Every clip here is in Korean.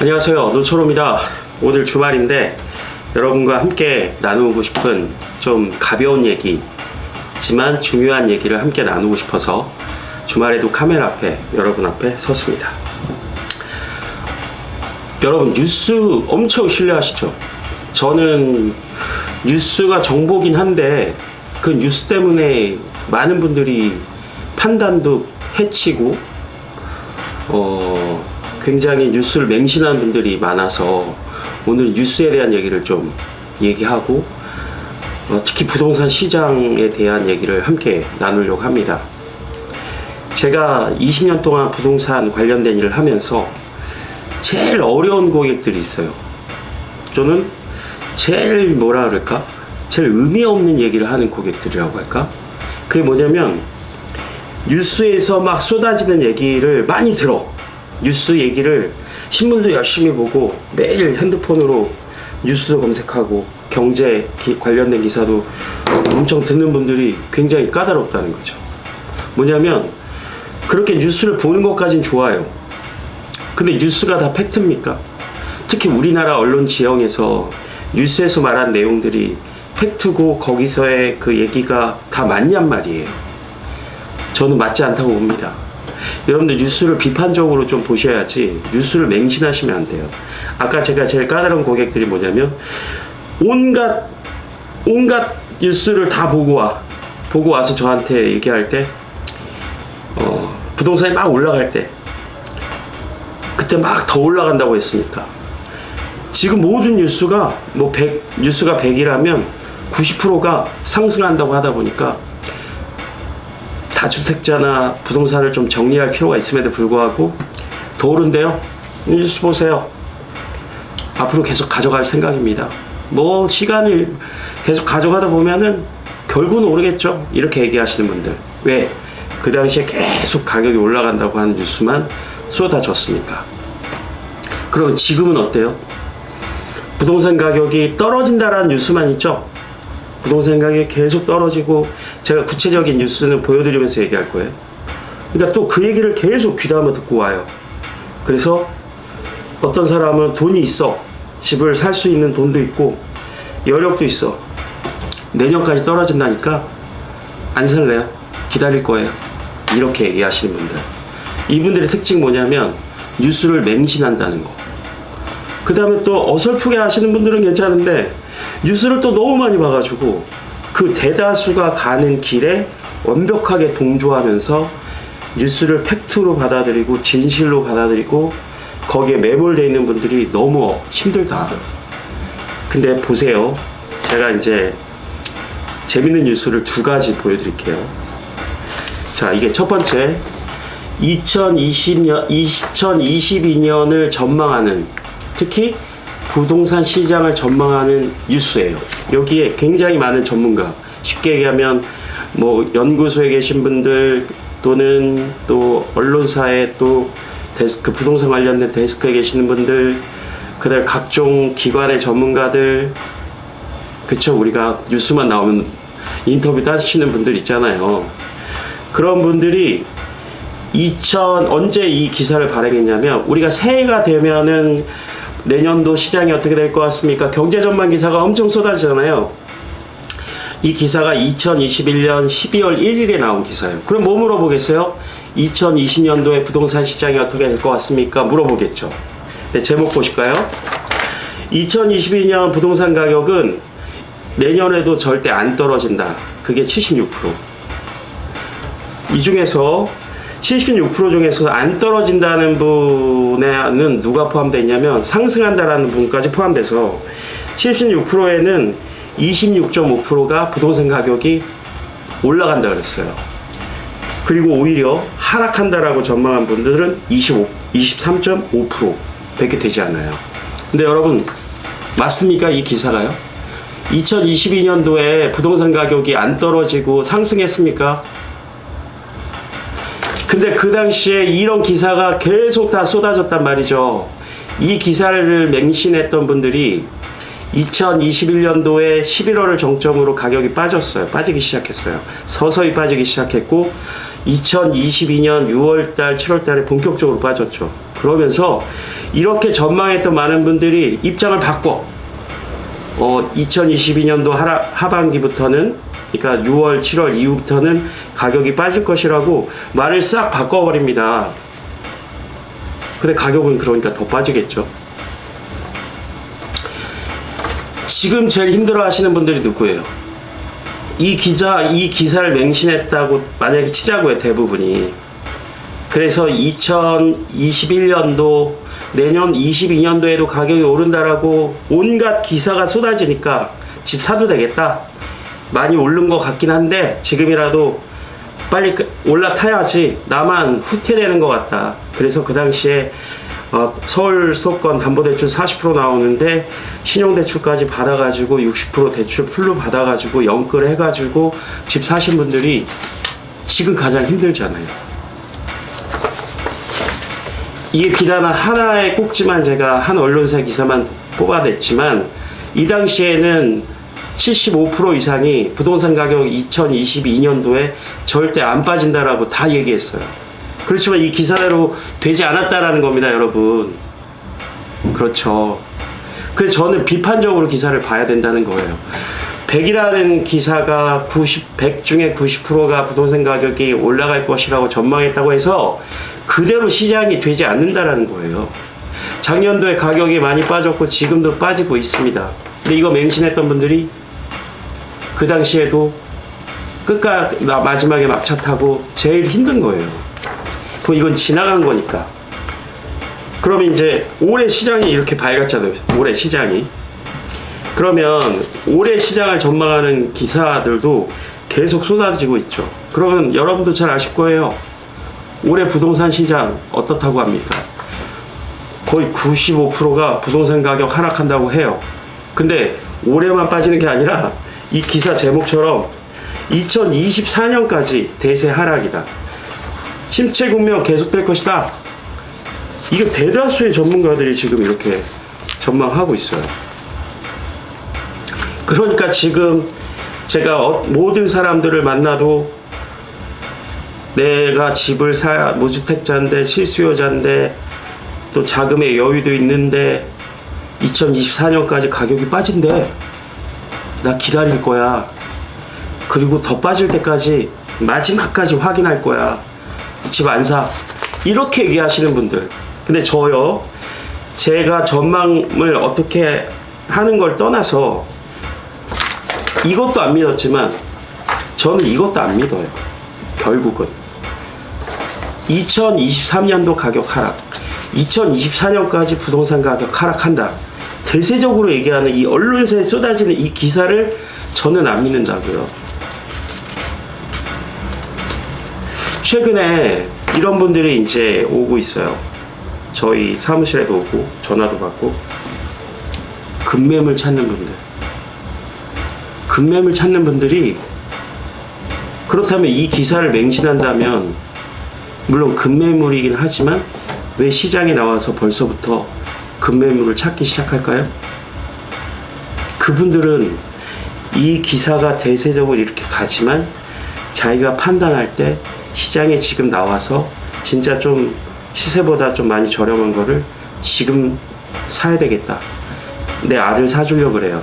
안녕하세요, 노초로입니다. 오늘 주말인데 여러분과 함께 나누고 싶은 좀 가벼운 얘기지만 중요한 얘기를 함께 나누고 싶어서 주말에도 카메라 앞에 여러분 앞에 섰습니다. 여러분 뉴스 엄청 신뢰하시죠? 저는 뉴스가 정보긴 한데 그 뉴스 때문에 많은 분들이 판단도 해치고 굉장히 뉴스를 맹신하는 분들이 많아서 오늘 뉴스에 대한 얘기를 좀 얘기하고 특히 부동산 시장에 대한 얘기를 함께 나누려고 합니다. 제가 20년 동안 부동산 관련된 일을 하면서 제일 어려운 고객들이 있어요. 저는 제일 뭐라 그럴까? 제일 의미 없는 얘기를 하는 고객들이라고 할까? 그게 뭐냐면 뉴스에서 막 쏟아지는 얘기를 많이 들어. 뉴스 얘기를 신문도 열심히 보고 매일 핸드폰으로 뉴스도 검색하고 경제 관련된 기사도 엄청 듣는 분들이 굉장히 까다롭다는 거죠. 뭐냐면 그렇게 뉴스를 보는 것까진 좋아요. 근데 뉴스가 다 팩트입니까? 특히 우리나라 언론 지형에서 뉴스에서 말한 내용들이 팩트고 거기서의 그 얘기가 다 맞냔 말이에요. 저는 맞지 않다고 봅니다. 여러분들 뉴스를 비판적으로 좀 보셔야지 뉴스를 맹신하시면 안 돼요. 아까 제가 제일 까다로운 고객들이 뭐냐면 온갖 뉴스를 다 보고 와서 저한테 얘기할 때 부동산이 막 올라갈 때 그때 막 더 올라간다고 했으니까 지금 모든 뉴스가 뉴스가 100이라면 90%가 상승한다고 하다 보니까 다주택자나 부동산을 좀 정리할 필요가 있음에도 불구하고 더 오른대요. 뉴스 보세요. 앞으로 계속 가져갈 생각입니다. 시간을 계속 가져가다 보면은 결국은 오르겠죠. 이렇게 얘기하시는 분들. 왜? 그 당시에 계속 가격이 올라간다고 하는 뉴스만 쏟아졌으니까. 그럼 지금은 어때요? 부동산 가격이 떨어진다라는 뉴스만 있죠? 부동산 가격이 계속 떨어지고 제가 구체적인 뉴스는 보여드리면서 얘기할 거예요. 그러니까 또 그 얘기를 계속 귀담아 듣고 와요. 그래서 어떤 사람은 돈이 있어. 집을 살 수 있는 돈도 있고 여력도 있어. 내년까지 떨어진다니까 안 살래요. 기다릴 거예요. 이렇게 얘기하시는 분들. 이분들의 특징이 뭐냐면 뉴스를 맹신한다는 거. 그 다음에 또 어설프게 하시는 분들은 괜찮은데 뉴스를 또 너무 많이 봐가지고 그 대다수가 가는 길에 완벽하게 동조하면서 뉴스를 팩트로 받아들이고 진실로 받아들이고 거기에 매몰되어 있는 분들이 너무 힘들다. 근데 보세요. 제가 이제 재밌는 뉴스를 두 가지 보여드릴게요. 자, 이게 첫 번째 2022년을 전망하는 특히 부동산 시장을 전망하는 뉴스예요. 여기에 굉장히 많은 전문가, 쉽게 얘기하면 연구소에 계신 분들 또는 또 언론사에 또 데스크, 부동산 관련된 데스크에 계시는 분들, 그다음 각종 기관의 전문가들, 그쵸? 우리가 뉴스만 나오면 인터뷰 하시는 분들 있잖아요. 그런 분들이 언제 이 기사를 발행했냐면 우리가 새해가 되면은 내년도 시장이 어떻게 될 것 같습니까? 경제 전망 기사가 엄청 쏟아지잖아요. 이 기사가 2021년 12월 1일에 나온 기사예요. 그럼 뭐 물어보겠어요? 2020년도에 부동산 시장이 어떻게 될 것 같습니까? 물어보겠죠. 네, 제목 보실까요? 2022년 부동산 가격은 내년에도 절대 안 떨어진다. 그게 76%. 이 중에서 76% 중에서 안 떨어진다는 분에는 누가 포함되어 있냐면 상승한다라는 분까지 포함돼서 76%에는 26.5%가 부동산 가격이 올라간다 그랬어요. 그리고 오히려 하락한다라고 전망한 분들은 23.5% 밖에 되지 않아요. 근데 여러분 맞습니까? 이 기사가요? 2022년도에 부동산 가격이 안 떨어지고 상승했습니까? 근데 그 당시에 이런 기사가 계속 다 쏟아졌단 말이죠. 이 기사를 맹신했던 분들이 2021년도에 11월을 정점으로 가격이 빠지기 시작했어요. 서서히 빠지기 시작했고 2022년 6월달, 7월달에 본격적으로 빠졌죠. 그러면서 이렇게 전망했던 많은 분들이 입장을 바꿔 2022년도 하반기부터는, 그러니까 6월, 7월 이후부터는 가격이 빠질 것이라고 말을 싹 바꿔버립니다. 근데 가격은 그러니까 더 빠지겠죠. 지금 제일 힘들어 하시는 분들이 누구예요? 이 기사를 맹신했다고 만약에 치자고요, 대부분이. 그래서 2021년도, 내년 22년도에도 가격이 오른다라고 온갖 기사가 쏟아지니까 집 사도 되겠다. 많이 오른 것 같긴 한데 지금이라도 빨리 올라타야지 나만 후퇴되는 것 같다. 그래서 그 당시에 서울 수도권 담보대출 40% 나오는데 신용대출까지 받아가지고 60% 대출 풀로 받아가지고 연끌 해가지고 집 사신 분들이 지금 가장 힘들잖아요. 이게 비단 하나의 꼭지만 제가 한 언론사 기사만 뽑아냈지만 이 당시에는 75% 이상이 부동산 가격 2022년도에 절대 안 빠진다라고 다 얘기했어요. 그렇지만 이 기사대로 되지 않았다라는 겁니다, 여러분. 그렇죠. 그래서 저는 비판적으로 기사를 봐야 된다는 거예요. 100이라는 기사가 100 중에 90%가 부동산 가격이 올라갈 것이라고 전망했다고 해서 그대로 시장이 되지 않는다라는 거예요. 작년도에 가격이 많이 빠졌고 지금도 빠지고 있습니다. 근데 이거 맹신했던 분들이 그 당시에도 끝까지 마지막에 막차 타고 제일 힘든 거예요. 그럼 이건 지나간 거니까. 그러면 이제 올해 시장이 이렇게 밝았잖아요. 올해 시장이. 그러면 올해 시장을 전망하는 기사들도 계속 쏟아지고 있죠. 그러면 여러분도 잘 아실 거예요. 올해 부동산 시장 어떻다고 합니까? 거의 95%가 부동산 가격 하락한다고 해요. 근데 올해만 빠지는 게 아니라 이 기사 제목처럼 2024년까지 대세 하락이다. 침체 국면 계속될 것이다. 이거 대다수의 전문가들이 지금 이렇게 전망하고 있어요. 그러니까 지금 제가 모든 사람들을 만나도 내가 집을 사야 무주택자인데 실수요자인데 또 자금의 여유도 있는데 2024년까지 가격이 빠진대. 나 기다릴 거야. 그리고 더 빠질 때까지 마지막까지 확인할 거야. 집 안 사. 이렇게 얘기하시는 분들. 근데 저요, 제가 전망을 어떻게 하는 걸 떠나서 이것도 안 믿었지만 저는 이것도 안 믿어요. 결국은 2023년도 가격 하락, 2024년까지 부동산 가격 하락한다. 대세적으로 얘기하는 이 언론사에 쏟아지는 이 기사를 저는 안 믿는다고요. 최근에 이런 분들이 이제 오고 있어요. 저희 사무실에도 오고 전화도 받고. 급매물 찾는 분들. 급매물 찾는 분들이 그렇다면 이 기사를 맹신한다면 물론 급매물이긴 하지만 왜 시장에 나와서 벌써부터 급매물을 찾기 시작할까요? 그분들은 이 기사가 대세적으로 이렇게 가지만 자기가 판단할 때 시장에 지금 나와서 진짜 좀 시세보다 좀 많이 저렴한 거를 지금 사야 되겠다. 내 아들 사주려고 그래요.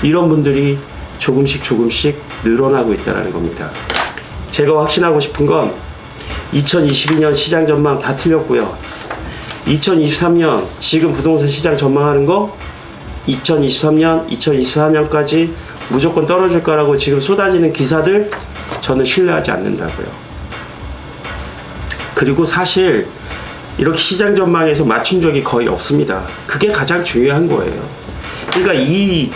이런 분들이 조금씩 늘어나고 있다는 겁니다. 제가 확신하고 싶은 건 2022년 시장 전망 다 틀렸고요. 2023년 지금 부동산 시장 전망하는 거 2023년, 2024년까지 무조건 떨어질 거라고 지금 쏟아지는 기사들 저는 신뢰하지 않는다고요. 그리고 사실 이렇게 시장 전망에서 맞춘 적이 거의 없습니다. 그게 가장 중요한 거예요. 그러니까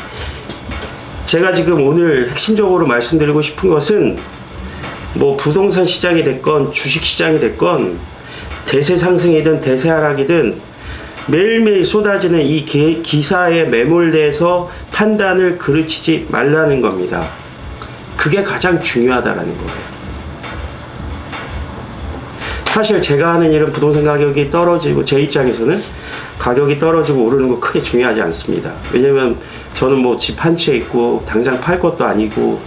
제가 지금 오늘 핵심적으로 말씀드리고 싶은 것은 뭐 부동산 시장이 됐건 주식 시장이 됐건 대세 상승이든 대세 하락이든 매일매일 쏟아지는 이 기사에 매몰돼서 판단을 그르치지 말라는 겁니다. 그게 가장 중요하다라는 거예요. 사실 제가 하는 일은 부동산 가격이 떨어지고 제 입장에서는 가격이 떨어지고 오르는 거 크게 중요하지 않습니다. 왜냐면 저는 뭐 집 한 채 있고 당장 팔 것도 아니고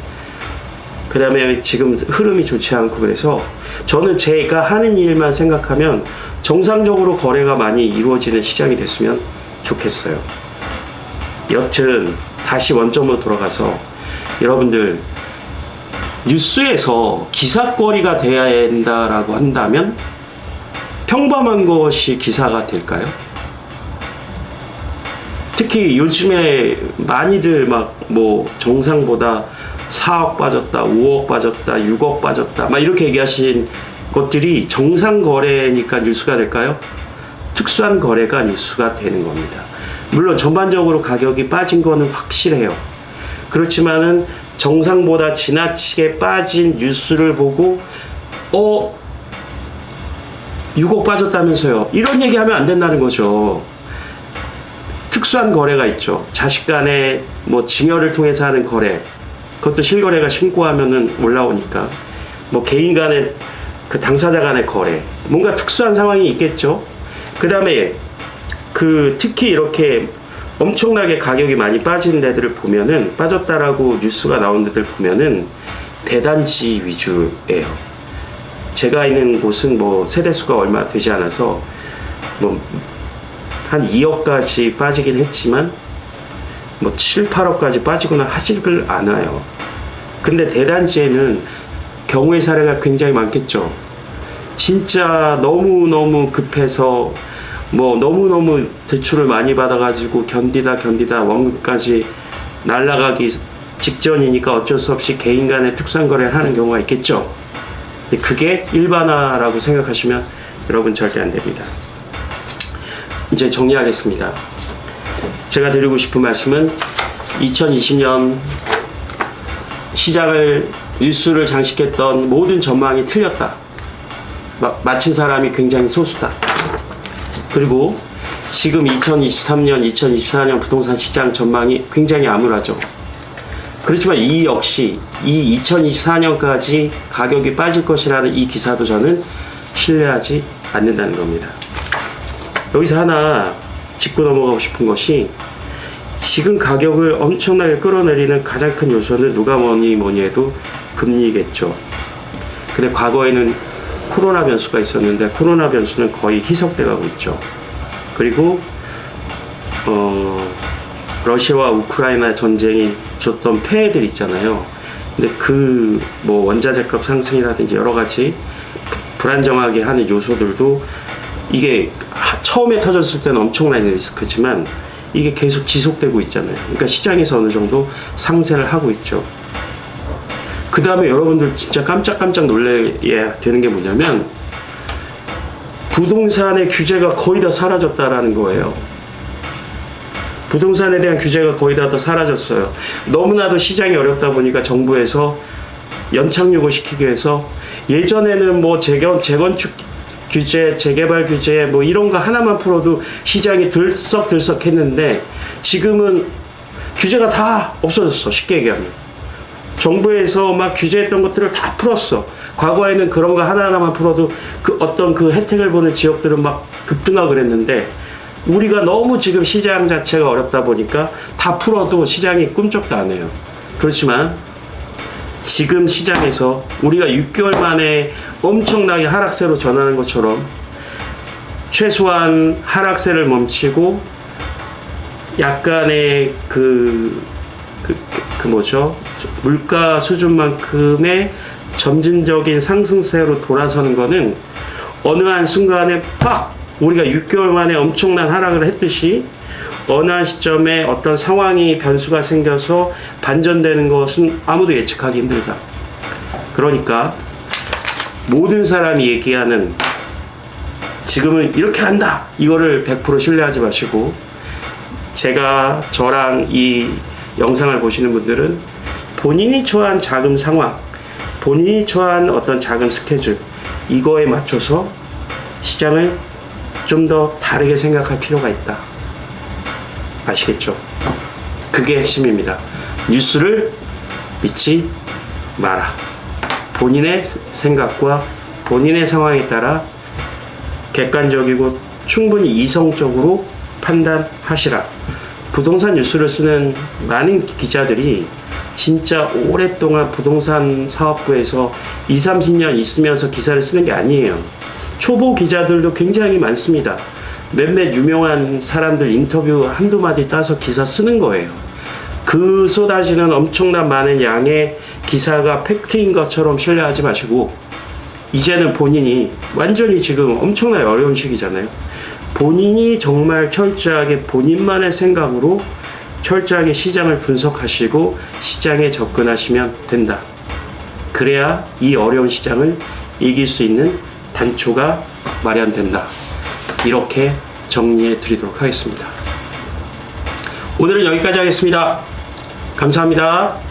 그 다음에 지금 흐름이 좋지 않고 그래서 저는 제가 하는 일만 생각하면 정상적으로 거래가 많이 이루어지는 시장이 됐으면 좋겠어요. 여튼 다시 원점으로 돌아가서 여러분들, 뉴스에서 기사거리가 돼야 된다라고 한다면 평범한 것이 기사가 될까요? 특히 요즘에 많이들 막 뭐 정상보다 4억 빠졌다, 5억 빠졌다, 6억 빠졌다 막 이렇게 얘기하신 것들이 정상 거래니까 뉴스가 될까요? 특수한 거래가 뉴스가 되는 겁니다. 물론 전반적으로 가격이 빠진 거는 확실해요. 그렇지만은 정상보다 지나치게 빠진 뉴스를 보고 6억 빠졌다면서요, 이런 얘기하면 안 된다는 거죠. 특수한 거래가 있죠. 자식 간에 뭐 증여를 통해서 하는 거래, 그것도 실거래가 신고하면은 올라오니까, 뭐 개인 간의 그 당사자 간의 거래, 뭔가 특수한 상황이 있겠죠. 그 다음에 특히 이렇게 엄청나게 가격이 많이 빠진 데들을 보면은, 빠졌다라고 뉴스가 나온 데들 보면은 대단지 위주예요. 제가 있는 곳은 뭐 세대수가 얼마 되지 않아서 뭐 한 2억까지 빠지긴 했지만 뭐 7, 8억까지 빠지거나 하지를 않아요. 근데 대단지에는 경우의 사례가 굉장히 많겠죠. 진짜 너무너무 급해서 뭐 너무너무 대출을 많이 받아가지고 견디다 원금까지 날아가기 직전이니까 어쩔 수 없이 개인 간의 특수한 거래를 하는 경우가 있겠죠. 근데 그게 일반화라고 생각하시면 여러분 절대 안 됩니다. 이제 정리하겠습니다. 제가 드리고 싶은 말씀은 2020년 시장을, 뉴스를 장식했던 모든 전망이 틀렸다. 마친 사람이 굉장히 소수다. 그리고 지금 2023년, 2024년 부동산 시장 전망이 굉장히 암울하죠. 그렇지만 이 역시 이 2024년까지 가격이 빠질 것이라는 이 기사도 저는 신뢰하지 않는다는 겁니다. 여기서 하나 짚고 넘어가고 싶은 것이, 지금 가격을 엄청나게 끌어내리는 가장 큰 요소는 누가 뭐니 해도 금리겠죠. 근데 과거에는 코로나 변수가 있었는데 코로나 변수는 거의 희석돼 가고 있죠. 그리고 러시아와 우크라이나 전쟁이 줬던 폐해들 있잖아요. 근데 뭐 원자재값 상승이라든지 여러 가지 불안정하게 하는 요소들도, 이게 처음에 터졌을 때는 엄청난 리스크지만 이게 계속 지속되고 있잖아요. 그러니까 시장에서 어느 정도 상쇄를 하고 있죠. 그 다음에 여러분들 진짜 깜짝 놀라야 되는 게 뭐냐면, 부동산의 규제가 거의 다 사라졌다라는 거예요. 부동산에 대한 규제가 거의 다 사라졌어요. 너무나도 시장이 어렵다 보니까 정부에서 연착륙을 시키기 위해서, 예전에는 뭐 재건축 규제, 재개발 규제 뭐 이런 거 하나만 풀어도 시장이 들썩들썩 했는데, 지금은 규제가 다 없어졌어. 쉽게 얘기하면 정부에서 막 규제했던 것들을 다 풀었어. 과거에는 그런 거 하나하나만 풀어도 어떤 혜택을 보는 지역들은 막 급등하고 그랬는데, 우리가 너무 지금 시장 자체가 어렵다 보니까 다 풀어도 시장이 꿈쩍도 안 해요. 그렇지만 지금 시장에서 우리가 6개월 만에 엄청나게 하락세로 전환한 것처럼, 최소한 하락세를 멈추고 약간의 물가 수준만큼의 점진적인 상승세로 돌아서는 거는 어느 한 순간에 팍 우리가 6개월 만에 엄청난 하락을 했듯이 어느 한 시점에 어떤 상황이 변수가 생겨서 반전되는 것은 아무도 예측하기 힘들다. 그러니까 모든 사람이 얘기하는 지금은 이렇게 한다, 이거를 100% 신뢰하지 마시고, 저랑 이 영상을 보시는 분들은 본인이 처한 자금 상황, 본인이 처한 어떤 자금 스케줄, 이거에 맞춰서 시장을 좀 더 다르게 생각할 필요가 있다. 아시겠죠? 그게 핵심입니다. 뉴스를 믿지 마라. 본인의 생각과 본인의 상황에 따라 객관적이고 충분히 이성적으로 판단하시라. 부동산 뉴스를 쓰는 많은 기자들이 진짜 오랫동안 부동산 사업부에서 20, 30년 있으면서 기사를 쓰는 게 아니에요. 초보 기자들도 굉장히 많습니다. 몇몇 유명한 사람들 인터뷰 한두 마디 따서 기사 쓰는 거예요. 그 쏟아지는 엄청난 많은 양의 기사가 팩트인 것처럼 신뢰하지 마시고, 이제는 본인이 완전히 지금 엄청나게 어려운 시기잖아요. 본인이 정말 철저하게 본인만의 생각으로 철저하게 시장을 분석하시고 시장에 접근하시면 된다. 그래야 이 어려운 시장을 이길 수 있는 단초가 마련된다. 이렇게 정리해 드리도록 하겠습니다. 오늘은 여기까지 하겠습니다. 감사합니다.